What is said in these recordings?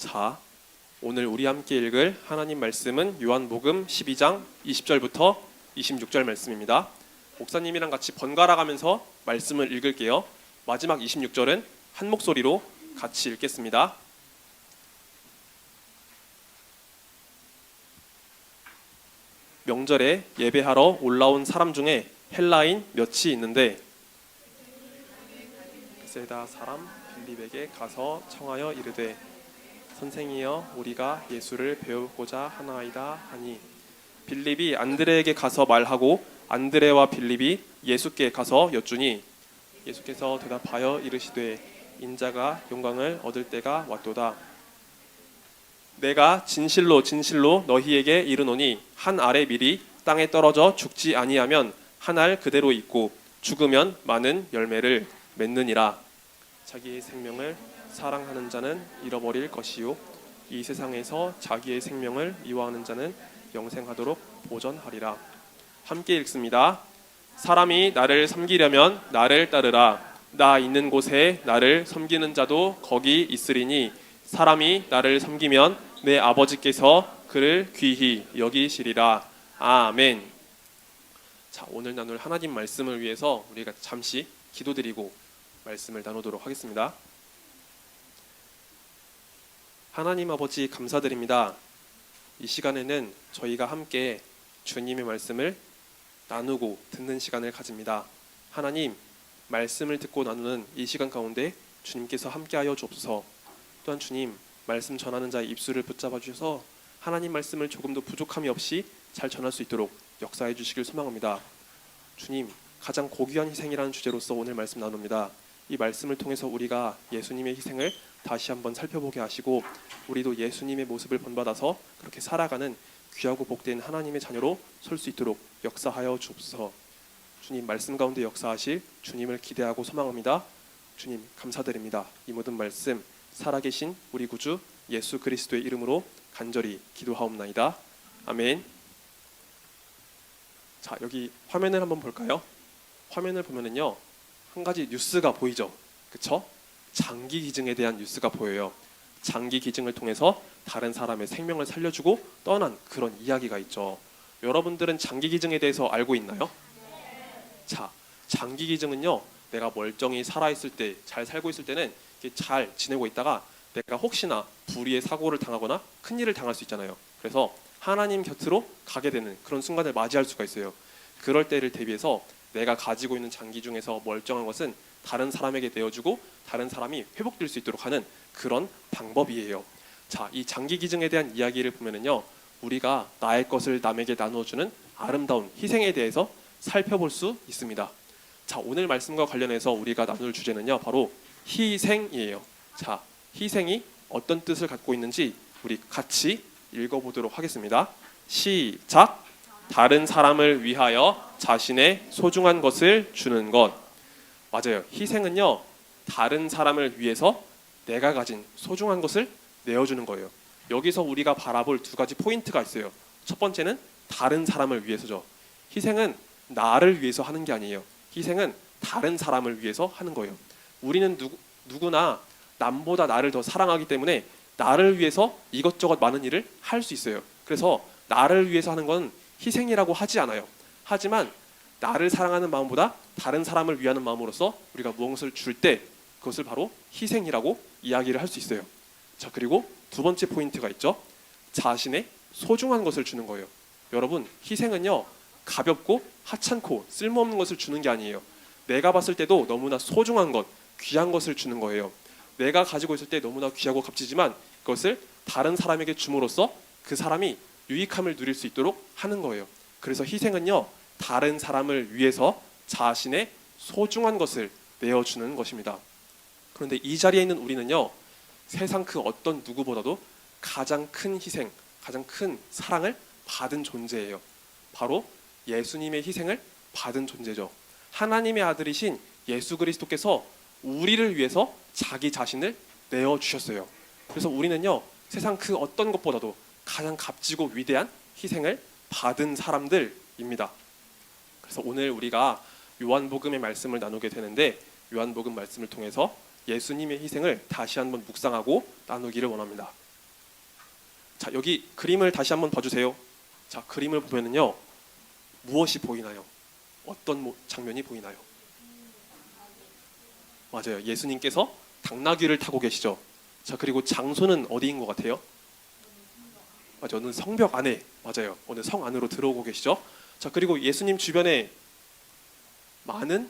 자, 오늘 우리 함께 읽을 하나님 말씀은 요한복음 12장 20절부터 26절 말씀입니다. 목사님이랑 같이 번갈아 가면서 말씀을 읽을게요. 마지막 26절은 한 목소리로 같이 읽겠습니다. 명절에 예배하러 올라온 사람 중에 헬라인 몇이 있는데 베세다 사람 빌립에게 가서 청하여 이르되 선생이여 우리가 예수를 배우고자 하나이다 하니 빌립이 안드레에게 가서 말하고 안드레와 빌립이 예수께 가서 여쭈니 예수께서 대답하여 이르시되 인자가 영광을 얻을 때가 왔도다. 내가 진실로 진실로 너희에게 이르노니 한 알의 밀이 땅에 떨어져 죽지 아니하면 한 알 그대로 있고 죽으면 많은 열매를 맺느니라. 자기의 생명을 사랑하는 자는 잃어버릴 것이요 이 세상에서 자기의 생명을 미워하는 자는 영생하도록 보전하리라. 함께 읽습니다. 사람이 나를 섬기려면 나를 따르라. 나 있는 곳에 나를 섬기는 자도 거기 있으리니 사람이 나를 섬기면 내 아버지께서 그를 귀히 여기시리라. 아멘. 자, 오늘 나눌 하나님 말씀을 위해서 우리가 잠시 기도드리고 말씀을 나누도록 하겠습니다. 하나님 아버지 감사드립니다. 이 시간에는 저희가 함께 주님의 말씀을 나누고 듣는 시간을 가집니다. 하나님, 말씀을 듣고 나누는 이 시간 가운데 주님께서 함께하여 주옵소서. 또한 주님, 말씀 전하는 자의 입술을 붙잡아 주셔서 하나님 말씀을 조금도 부족함이 없이 잘 전할 수 있도록 역사해 주시길 소망합니다. 주님, 가장 고귀한 희생이라는 주제로서 오늘 말씀 나눕니다. 이 말씀을 통해서 우리가 예수님의 희생을 다시 한번 살펴보게 하시고 우리도 예수님의 모습을 본받아서 그렇게 살아가는 귀하고 복된 하나님의 자녀로 설 수 있도록 역사하여 주옵소서. 주님, 말씀 가운데 역사하실 주님을 기대하고 소망합니다. 주님, 감사드립니다. 이 모든 말씀 살아계신 우리 구주 예수 그리스도의 이름으로 간절히 기도하옵나이다. 아멘. 자, 여기 화면을 한번 볼까요? 화면을 보면은요, 한 가지 뉴스가 보이죠? 그쵸? 장기 기증에 대한 뉴스가 보여요. 장기 기증을 통해서 다른 사람의 생명을 살려주고 떠난 그런 이야기가 있죠. 여러분들은 장기 기증에 대해서 알고 있나요? 자, 장기 기증은요, 내가 멀쩡히 살아있을 때, 잘 살고 있을 때는 잘 지내고 있다가 내가 혹시나 불의의 사고를 당하거나 큰일을 당할 수 있잖아요. 그래서 하나님 곁으로 가게 되는 그런 순간을 맞이할 수가 있어요. 그럴 때를 대비해서 내가 가지고 있는 장기 중에서 멀쩡한 것은 다른 사람에게 내어주고 다른 사람이 회복될 수 있도록 하는 그런 방법이에요. 자, 이 장기 기증에 대한 이야기를 보면은요, 우리가 나의 것을 남에게 나누어주는 아름다운 희생에 대해서 살펴볼 수 있습니다. 자, 오늘 말씀과 관련해서 우리가 나눌 주제는요, 바로 희생이에요. 자, 희생이 어떤 뜻을 갖고 있는지 우리 같이 읽어보도록 하겠습니다. 시작. 다른 사람을 위하여 자신의 소중한 것을 주는 것. 맞아요. 희생은요, 다른 사람을 위해서 내가 가진 소중한 것을 내어주는 거예요. 여기서 우리가 바라볼 두 가지 포인트가 있어요. 첫 번째는 다른 사람을 위해서죠. 희생은 나를 위해서 하는 게 아니에요. 희생은 다른 사람을 위해서 하는 거예요. 우리는 누구나 남보다 나를 더 사랑하기 때문에 나를 위해서 이것저것 많은 일을 할 수 있어요. 그래서 나를 위해서 하는 건 희생이라고 하지 않아요. 하지만 나를 사랑하는 마음보다 다른 사람을 위하는 마음으로서 우리가 무엇을 줄 때 그것을 바로 희생이라고 이야기를 할 수 있어요. 자, 그리고 두 번째 포인트가 있죠. 자신의 소중한 것을 주는 거예요. 여러분, 희생은요, 가볍고 하찮고 쓸모없는 것을 주는 게 아니에요. 내가 봤을 때도 너무나 소중한 것, 귀한 것을 주는 거예요. 내가 가지고 있을 때 너무나 귀하고 값지지만 그것을 다른 사람에게 줌으로써 그 사람이 유익함을 누릴 수 있도록 하는 거예요. 그래서 희생은요, 다른 사람을 위해서 자신의 소중한 것을 내어주는 것입니다. 그런데 이 자리에 있는 우리는요, 세상 그 어떤 누구보다도 가장 큰 희생, 가장 큰 사랑을 받은 존재예요. 바로 예수님의 희생을 받은 존재죠. 하나님의 아들이신 예수 그리스도께서 우리를 위해서 자기 자신을 내어주셨어요. 그래서 우리는요, 세상 그 어떤 것보다도 가장 값지고 위대한 희생을 받은 사람들입니다. 그래서 오늘 우리가 요한복음의 말씀을 나누게 되는데 요한복음 말씀을 통해서 예수님의 희생을 다시 한번 묵상하고 나누기를 원합니다. 자, 여기 그림을 다시 한번 봐주세요. 자, 그림을 보면은요, 무엇이 보이나요? 어떤 장면이 보이나요? 맞아요. 예수님께서 당나귀를 타고 계시죠. 자, 그리고 장소는 어디인 것 같아요? 맞아요. 어느 성벽 안에, 맞아요. 어느 성 안으로 들어오고 계시죠. 자, 그리고 예수님 주변에 많은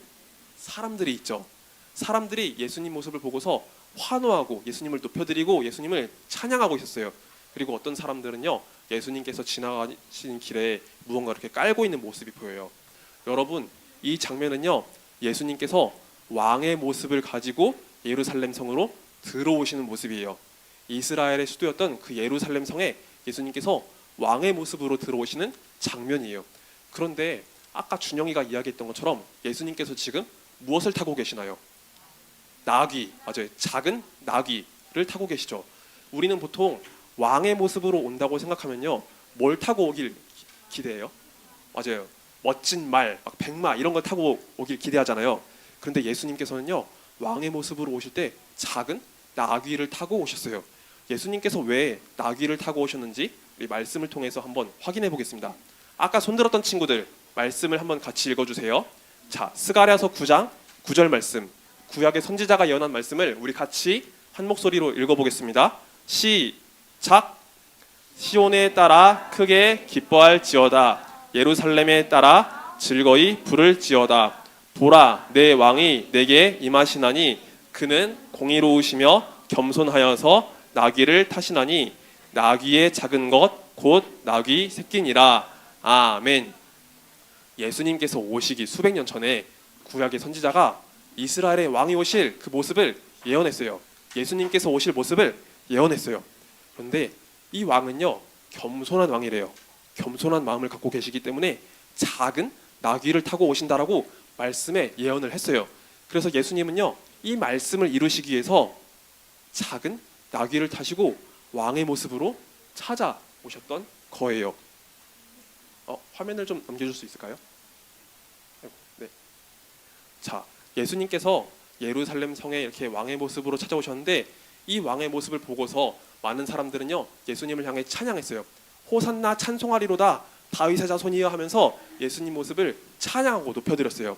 사람들이 있죠. 사람들이 예수님 모습을 보고서 환호하고 예수님을 높여드리고 예수님을 찬양하고 있었어요. 그리고 어떤 사람들은요, 예수님께서 지나가시는 길에 무언가 이렇게 깔고 있는 모습이 보여요. 여러분, 이 장면은요, 예수님께서 왕의 모습을 가지고 예루살렘 성으로 들어오시는 모습이에요. 이스라엘의 수도였던 그 예루살렘 성에 예수님께서 왕의 모습으로 들어오시는 장면이에요. 그런데 아까 준영이가 이야기했던 것처럼 예수님께서 지금 무엇을 타고 계시나요? 나귀, 맞아요. 작은 나귀를 타고 계시죠. 우리는 보통 왕의 모습으로 온다고 생각하면요, 뭘 타고 오길 기대해요? 맞아요. 멋진 말, 막 백마 이런 걸 타고 오길 기대하잖아요. 그런데 예수님께서는요, 왕의 모습으로 오실 때 작은 나귀를 타고 오셨어요. 예수님께서 왜 나귀를 타고 오셨는지 우리 말씀을 통해서 한번 확인해 보겠습니다. 아까 손들었던 친구들 말씀을 한번 같이 읽어주세요. 자, 스가랴서 9장 9절 말씀, 구약의 선지자가 예언한 말씀을 우리 같이 한 목소리로 읽어보겠습니다. 시작. 시온에 따라 크게 기뻐할지어다. 예루살렘에 따라 즐거이 부를지어다. 보라, 내 왕이 내게 임하시나니 그는 공의로우시며 겸손하여서 나귀를 타시나니 나귀의 작은 것 곧 나귀 새끼니라. 아멘. 예수님께서 오시기 수백 년 전에 구약의 선지자가 이스라엘의 왕이 오실 그 모습을 예언했어요. 예수님께서 오실 모습을 예언했어요. 그런데 이 왕은요, 겸손한 왕이래요. 겸손한 마음을 갖고 계시기 때문에 작은 나귀를 타고 오신다라고 말씀에 예언을 했어요. 그래서 예수님은요, 이 말씀을 이루시기 위해서 작은 나귀를 타시고 왕의 모습으로 찾아오셨던 거예요. 화면을 좀 넘겨줄 수 있을까요? 네. 자, 예수님께서 예루살렘 성에 이렇게 왕의 모습으로 찾아오셨는데 이 왕의 모습을 보고서 많은 사람들은요, 예수님을 향해 찬양했어요. 호산나 찬송하리로다 다윗의 자손이여 하면서 예수님 모습을 찬양하고 높여드렸어요.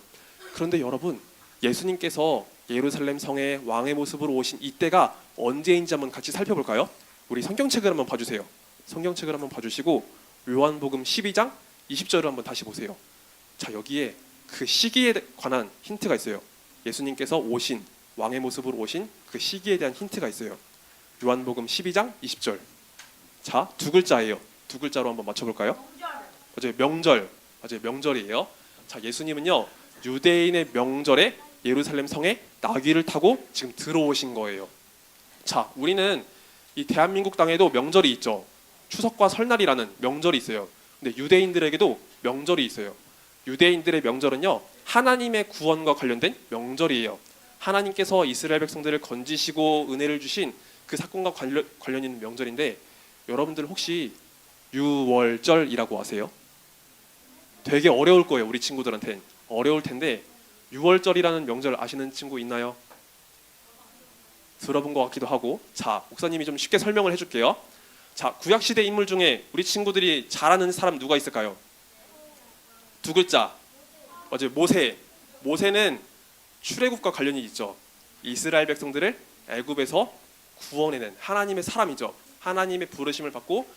그런데 여러분, 예수님께서 예루살렘 성에 왕의 모습으로 오신 이때가 언제인지 한번 같이 살펴볼까요? 우리 성경책을 한번 봐주세요. 성경책을 한번 봐주시고 요한복음 12장 20절을 한번 다시 보세요. 자, 여기에 그 시기에 관한 힌트가 있어요. 예수님께서 오신 왕의 모습으로 오신 그 시기에 대한 힌트가 있어요. 요한복음 12장 20절. 자, 두 글자예요. 두 글자로 한번 맞춰볼까요? 맞아요, 명절. 맞아요, 명절이에요. 자, 예수님은요, 유대인의 명절에 예루살렘 성에 나귀를 타고 지금 들어오신 거예요. 자, 우리는 이 대한민국 땅에도 명절이 있죠. 추석과 설날이라는 명절이 있어요. 근데 유대인들에게도 명절이 있어요. 유대인들의 명절은요, 하나님의 구원과 관련된 명절이에요. 하나님께서 이스라엘 백성들을 건지시고 은혜를 주신 그 사건과 관련 있는 명절인데, 여러분들 혹시 유월절이라고 아세요? 되게 어려울 거예요. 우리 친구들한테는 어려울 텐데, 유월절이라는 명절 아시는 친구 있나요? 들어본 것 같기도 하고. 자, 목사님이 좀 쉽게 설명을 해줄게요. 자, 구약시대 인물 중에 우리 친구들이 잘 아는 사람 누가 있을까요? 두 글자. 맞아요, 모세. 모세는 출애굽과 관련이 있죠. 이스라엘 백성들을 애굽에서 구원해낸 하나님의 사람이죠. 하나님의 부르심을 받고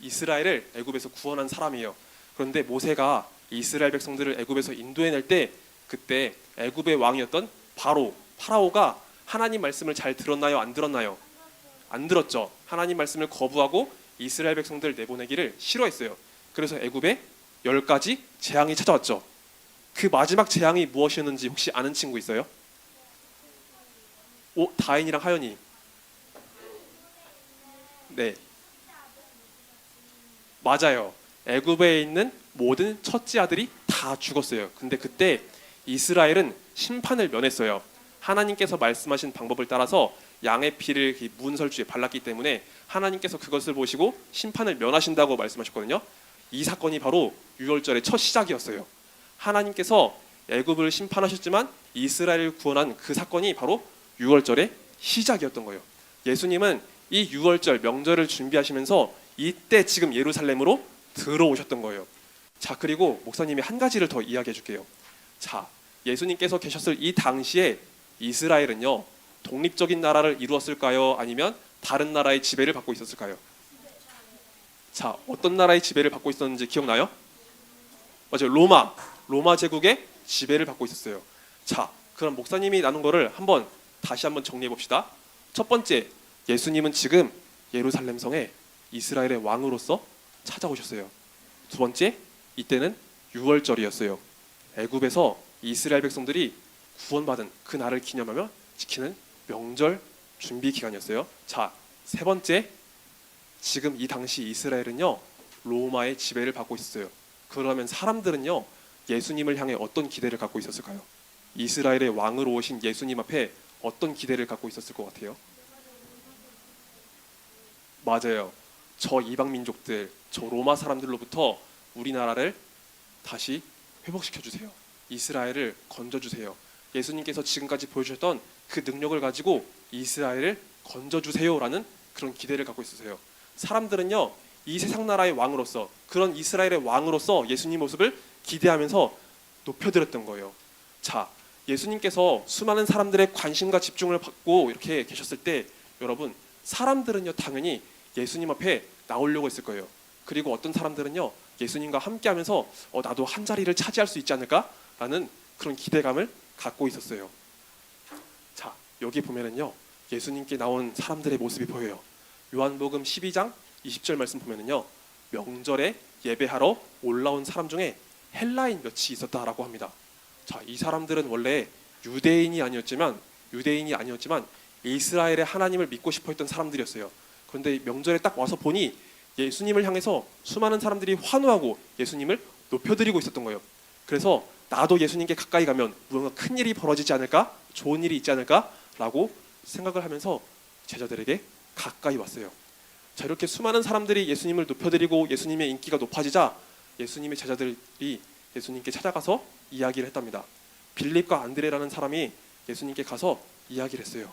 이스라엘을 애굽에서 구원한 사람이에요. 그런데 모세가 이스라엘 백성들을 애굽에서 인도해낼 때, 그때 애굽의 왕이었던 파라오가 하나님 말씀을 잘 들었나요? 안 들었나요? 안 들었죠. 하나님 말씀을 거부하고 이스라엘 백성들 내보내기를 싫어했어요. 그래서 애굽에 10가지 재앙이 찾아왔죠. 그 마지막 재앙이 무엇이었는지 혹시 아는 친구 있어요? 다인이랑 하연이. 네, 맞아요. 애굽에 있는 모든 첫째 아들이 다 죽었어요. 근데 그때 이스라엘은 심판을 면했어요. 하나님께서 말씀하신 방법을 따라서 양의 피를 문설주에 발랐기 때문에 하나님께서 그것을 보시고 심판을 면하신다고 말씀하셨거든요. 이 사건이 바로 유월절의 첫 시작이었어요. 하나님께서 애굽을 심판하셨지만 이스라엘을 구원한 그 사건이 바로 유월절의 시작이었던 거예요. 예수님은 이 유월절 명절을 준비하시면서 이때 지금 예루살렘으로 들어오셨던 거예요. 자, 그리고 목사님이 한 가지를 더 이야기해 줄게요. 자, 예수님께서 계셨을 이 당시에 이스라엘은요, 독립적인 나라를 이루었을까요? 아니면 다른 나라의 지배를 받고 있었을까요? 자, 어떤 나라의 지배를 받고 있었는지 기억나요? 맞아요. 로마 제국의 지배를 받고 있었어요. 자, 그럼 목사님이 나눈 거를 다시 한번 정리해 봅시다. 첫 번째, 예수님은 지금 예루살렘 성에 이스라엘의 왕으로서 찾아오셨어요. 두 번째, 이때는 유월절이었어요. 애굽에서 이스라엘 백성들이 구원받은 그 날을 기념하며 지키는 명절 준비 기간이었어요. 자, 세 번째, 지금 이 당시 이스라엘은요, 로마의 지배를 받고 있었어요. 그러면 사람들은요, 예수님을 향해 어떤 기대를 갖고 있었을까요? 이스라엘의 왕으로 오신 예수님 앞에 어떤 기대를 갖고 있었을 것 같아요? 맞아요. 저 이방 민족들, 저 로마 사람들로부터 우리나라를 다시 회복시켜 주세요. 이스라엘을 건져 주세요. 예수님께서 지금까지 보여주셨던 그 능력을 가지고 이스라엘을 건져 주세요라는 그런 기대를 갖고 있으세요. 사람들은요, 이 세상 나라의 왕으로서, 그런 이스라엘의 왕으로서 예수님 모습을 기대하면서 높여드렸던 거예요. 자, 예수님께서 수많은 사람들의 관심과 집중을 받고 이렇게 계셨을 때, 여러분, 사람들은요, 당연히 예수님 앞에 나오려고 했을 거예요. 그리고 어떤 사람들은요, 예수님과 함께하면서 나도 한 자리를 차지할 수 있지 않을까라는 그런 기대감을 갖고 있었어요. 자, 여기 보면은요, 예수님께 나온 사람들의 모습이 보여요. 요한복음 12장 20절 말씀 보면은요, 명절에 예배하러 올라온 사람 중에 헬라인 몇이 있었다라고 합니다. 자, 이 사람들은 원래 유대인이 아니었지만 이스라엘의 하나님을 믿고 싶어했던 사람들이었어요. 그런데 명절에 딱 와서 보니 예수님을 향해서 수많은 사람들이 환호하고 예수님을 높여드리고 있었던 거예요. 그래서 나도 예수님께 가까이 가면 무언가 큰 일이 벌어지지 않을까? 좋은 일이 있지 않을까라고 생각을 하면서 제자들에게 가까이 왔어요. 자, 이렇게 수많은 사람들이 예수님을 높여드리고 예수님의 인기가 높아지자 예수님의 제자들이 예수님께 찾아가서 이야기를 했답니다. 빌립과 안드레라는 사람이 예수님께 가서 이야기를 했어요.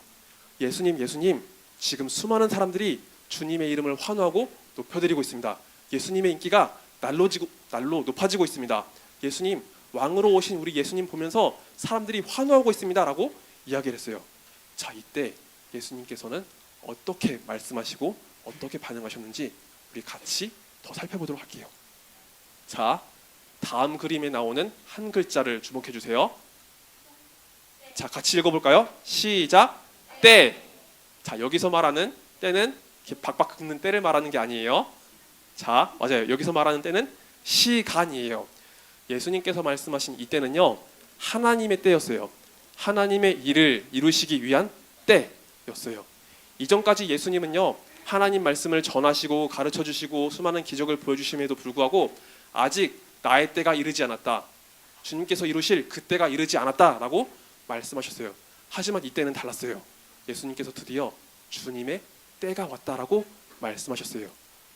예수님, 지금 수많은 사람들이 주님의 이름을 환호하고 높여드리고 있습니다. 예수님의 인기가 날로 높아지고 있습니다. 예수님, 왕으로 오신 우리 예수님 보면서 사람들이 환호하고 있습니다 라고 이야기를 했어요. 자, 이때 예수님께서는 어떻게 말씀하시고 어떻게 반응하셨는지 우리 같이 더 살펴보도록 할게요. 자, 다음 그림에 나오는 한 글자를 주목해 주세요. 자, 같이 읽어볼까요? 시작. 때. 자, 여기서 말하는 때는 이렇게 박박 긁는 때를 말하는 게 아니에요. 자, 맞아요. 여기서 말하는 때는 시간이에요. 예수님께서 말씀하신 이 때는요, 하나님의 때였어요. 하나님의 일을 이루시기 위한 때였어요. 이전까지 예수님은요, 하나님 말씀을 전하시고 가르쳐 주시고 수많은 기적을 보여주심에도 불구하고 아직 나의 때가 이르지 않았다, 주님께서 이루실 그 때가 이르지 않았다라고 말씀하셨어요. 하지만 이때는 달랐어요. 예수님께서 드디어 주님의 때가 왔다라고 말씀하셨어요.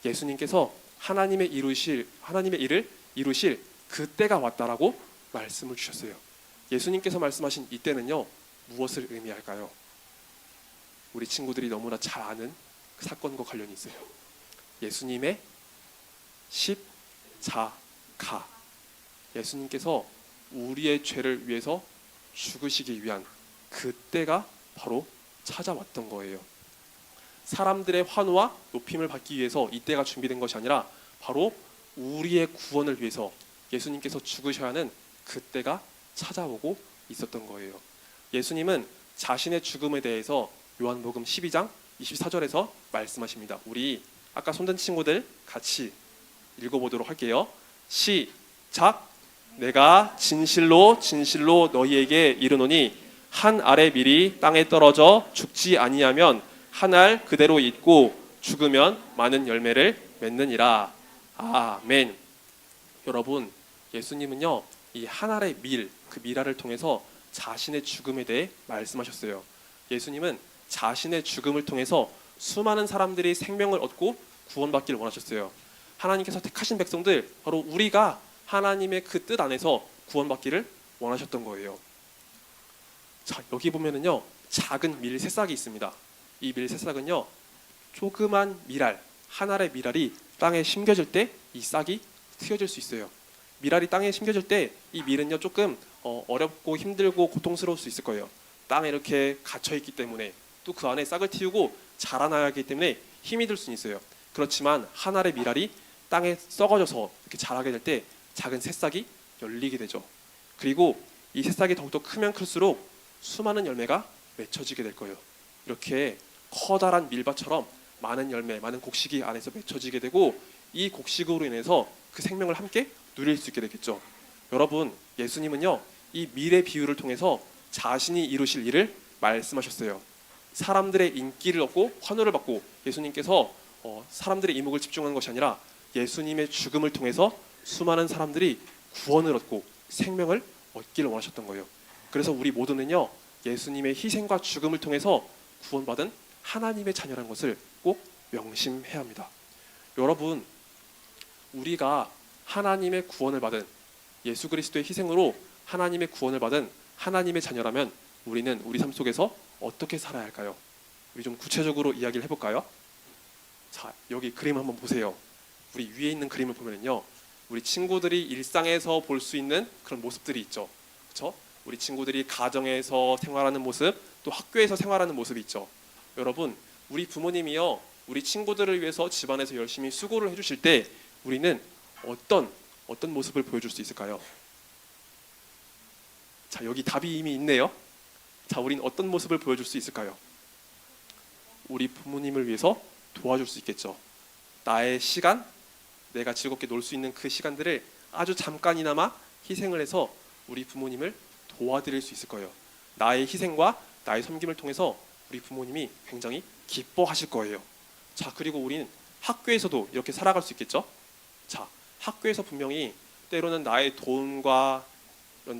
예수님께서 하나님의 일을 이루실 그 때가 왔다라고 말씀을 주셨어요. 예수님께서 말씀하신 이 때는요, 무엇을 의미할까요? 우리 친구들이 너무나 잘 아는 그 사건과 관련이 있어요. 예수님의 십자가. 예수님께서 우리의 죄를 위해서 죽으시기 위한 그 때가 바로 찾아왔던 거예요. 사람들의 환호와 높임을 받기 위해서 이 때가 준비된 것이 아니라 바로 우리의 구원을 위해서 예수님께서 죽으셔야 하는 그 때가 찾아오고 있었던 거예요. 예수님은 자신의 죽음에 대해서 요한복음 12장 24절에서 말씀하십니다. 우리 아까 손든 친구들 같이 읽어보도록 할게요. 시작. 내가 진실로 너희에게 이르노니 한 알의 밀이 땅에 떨어져 죽지 아니하면 한 알 그대로 있고 죽으면 많은 열매를 맺느니라. 아멘. 여러분, 예수님은요, 이 한 알의 밀, 그 밀알을 통해서 자신의 죽음에 대해 말씀하셨어요. 예수님은 자신의 죽음을 통해서 수많은 사람들이 생명을 얻고 구원받기를 원하셨어요. 하나님께서 택하신 백성들, 바로 우리가 하나님의 그 뜻 안에서 구원받기를 원하셨던 거예요. 자, 여기 보면은요, 작은 밀 새싹이 있습니다. 이 밀 새싹은요, 조그만 밀알, 한 알의 밀알이 땅에 심겨질 때 이 싹이 트여질 수 있어요. 밀알이 땅에 심겨질 때 이 밀은요 조금 어렵고 힘들고 고통스러울 수 있을 거예요. 땅에 이렇게 갇혀 있기 때문에 또 그 안에 싹을 틔우고 자라나야 하기 때문에 힘이 들 수는 있어요. 그렇지만 한 알의 밀알이 땅에 썩어져서 이렇게 자라게 될 때 작은 새싹이 열리게 되죠. 그리고 이 새싹이 더욱더 크면 클수록 수많은 열매가 맺혀지게 될 거예요. 이렇게 커다란 밀밭처럼 많은 열매, 많은 곡식이 안에서 맺혀지게 되고 이 곡식으로 인해서 그 생명을 함께 누릴 수 있게 되겠죠. 여러분, 예수님은요 이 밀의 비유를 통해서 자신이 이루실 일을 말씀하셨어요. 사람들의 인기를 얻고 환호를 받고 예수님께서 사람들의 이목을 집중하는 것이 아니라 예수님의 죽음을 통해서 수많은 사람들이 구원을 얻고 생명을 얻기를 원하셨던 거예요. 그래서 우리 모두는요 예수님의 희생과 죽음을 통해서 구원받은 하나님의 자녀라는 것을 꼭 명심해야 합니다. 여러분, 우리가 하나님의 구원을 받은 예수 그리스도의 희생으로 하나님의 구원을 받은 하나님의 자녀라면 우리는 우리 삶 속에서 어떻게 살아야 할까요? 우리 좀 구체적으로 이야기를 해볼까요? 자, 여기 그림 한번 보세요. 우리 위에 있는 그림을 보면요, 우리 친구들이 일상에서 볼 수 있는 그런 모습들이 있죠. 그렇죠? 우리 친구들이 가정에서 생활하는 모습, 또 학교에서 생활하는 모습이 있죠. 여러분, 우리 부모님이요, 우리 친구들을 위해서 집안에서 열심히 수고를 해주실 때 우리는 어떤 모습을 보여줄 수 있을까요? 자, 여기 답이 이미 있네요. 자, 우린 어떤 모습을 보여줄 수 있을까요? 우리 부모님을 위해서 도와줄 수 있겠죠. 나의 시간, 내가 즐겁게 놀 수 있는 그 시간들을 아주 잠깐이나마 희생을 해서 우리 부모님을 도와드릴 수 있을 거예요. 나의 희생과 나의 섬김을 통해서 우리 부모님이 굉장히 기뻐하실 거예요. 자, 그리고 우리는 학교에서도 이렇게 살아갈 수 있겠죠. 자, 학교에서 분명히 때로는 나의 도움과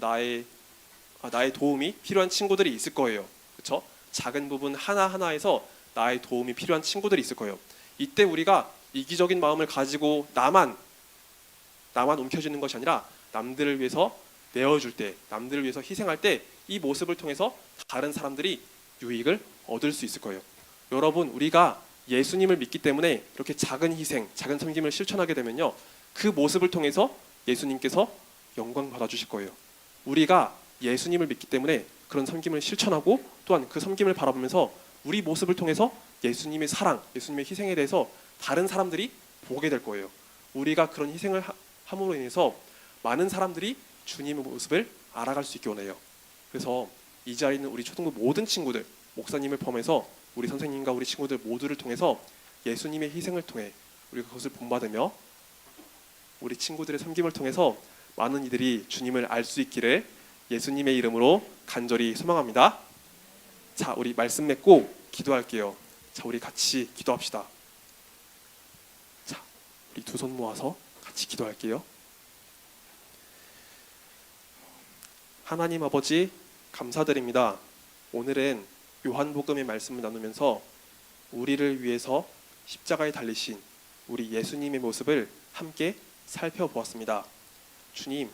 나의 도움이 필요한 친구들이 있을 거예요. 그렇죠? 작은 부분 하나하나에서 나의 도움이 필요한 친구들이 있을 거예요. 이때 우리가 이기적인 마음을 가지고 나만 움켜쥐는 것이 아니라 남들을 위해서 내어줄 때, 남들을 위해서 희생할 때 이 모습을 통해서 다른 사람들이 유익을 얻을 수 있을 거예요. 여러분, 우리가 예수님을 믿기 때문에 이렇게 작은 희생, 작은 섬김을 실천하게 되면요, 그 모습을 통해서 예수님께서 영광 받아주실 거예요. 우리가 예수님을 믿기 때문에 그런 섬김을 실천하고 또한 그 섬김을 바라보면서 우리 모습을 통해서 예수님의 사랑, 예수님의 희생에 대해서 다른 사람들이 보게 될 거예요. 우리가 그런 희생을 함으로 인해서 많은 사람들이 주님의 모습을 알아갈 수 있게 원해요. 그래서 이 자리에 있는 우리 초등부 모든 친구들, 목사님을 포함해서 우리 선생님과 우리 친구들 모두를 통해서 예수님의 희생을 통해 우리가 그것을 본받으며 우리 친구들의 섬김을 통해서 많은 이들이 주님을 알 수 있기를 예수님의 이름으로 간절히 소망합니다. 자, 우리 말씀 맺고 기도할게요. 자, 우리 같이 기도합시다. 자, 우리 두 손 모아서 같이 기도할게요. 하나님 아버지, 감사드립니다. 오늘은 요한복음의 말씀을 나누면서 우리를 위해서 십자가에 달리신 우리 예수님의 모습을 함께 살펴보았습니다. 주님,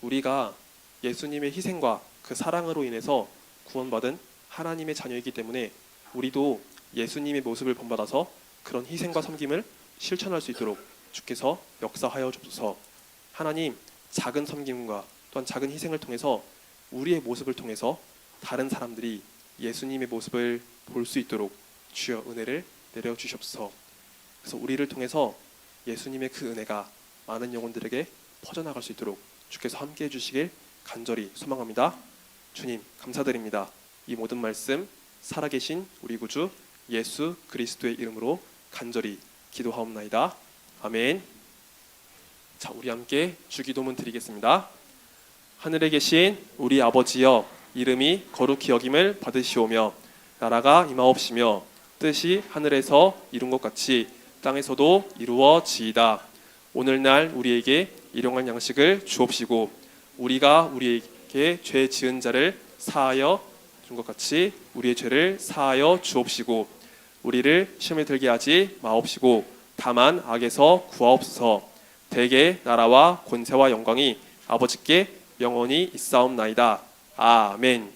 우리가 예수님의 희생과 그 사랑으로 인해서 구원받은 하나님의 자녀이기 때문에 우리도 예수님의 모습을 본받아서 그런 희생과 섬김을 실천할 수 있도록 주께서 역사하여 주옵소서. 하나님, 작은 섬김과 또한 작은 희생을 통해서 우리의 모습을 통해서 다른 사람들이 예수님의 모습을 볼 수 있도록 주여 은혜를 내려주시옵소서. 그래서 우리를 통해서 예수님의 그 은혜가 많은 영혼들에게 퍼져나갈 수 있도록 주께서 함께해 주시길 간절히 소망합니다. 주님, 감사드립니다. 이 모든 말씀 살아계신 우리 구주 예수 그리스도의 이름으로 간절히 기도하옵나이다. 아멘. 자, 우리 함께 주기도문 드리겠습니다. 하늘에 계신 우리 아버지여, 이름이 거룩히 여김을 받으시오며 나라가 임하옵시며 뜻이 하늘에서 이룬 것 같이 땅에서도 이루어지이다. 오늘날 우리에게 일용할 양식을 주옵시고 우리가 우리에게 죄 지은 자를 사하여 준 것 같이 우리의 죄를 사하여 주옵시고 우리를 시험에 들게 하지 마옵시고 다만 악에서 구하옵소서. 대개 나라와 권세와 영광이 아버지께 영원히 있사옵나이다. 아멘.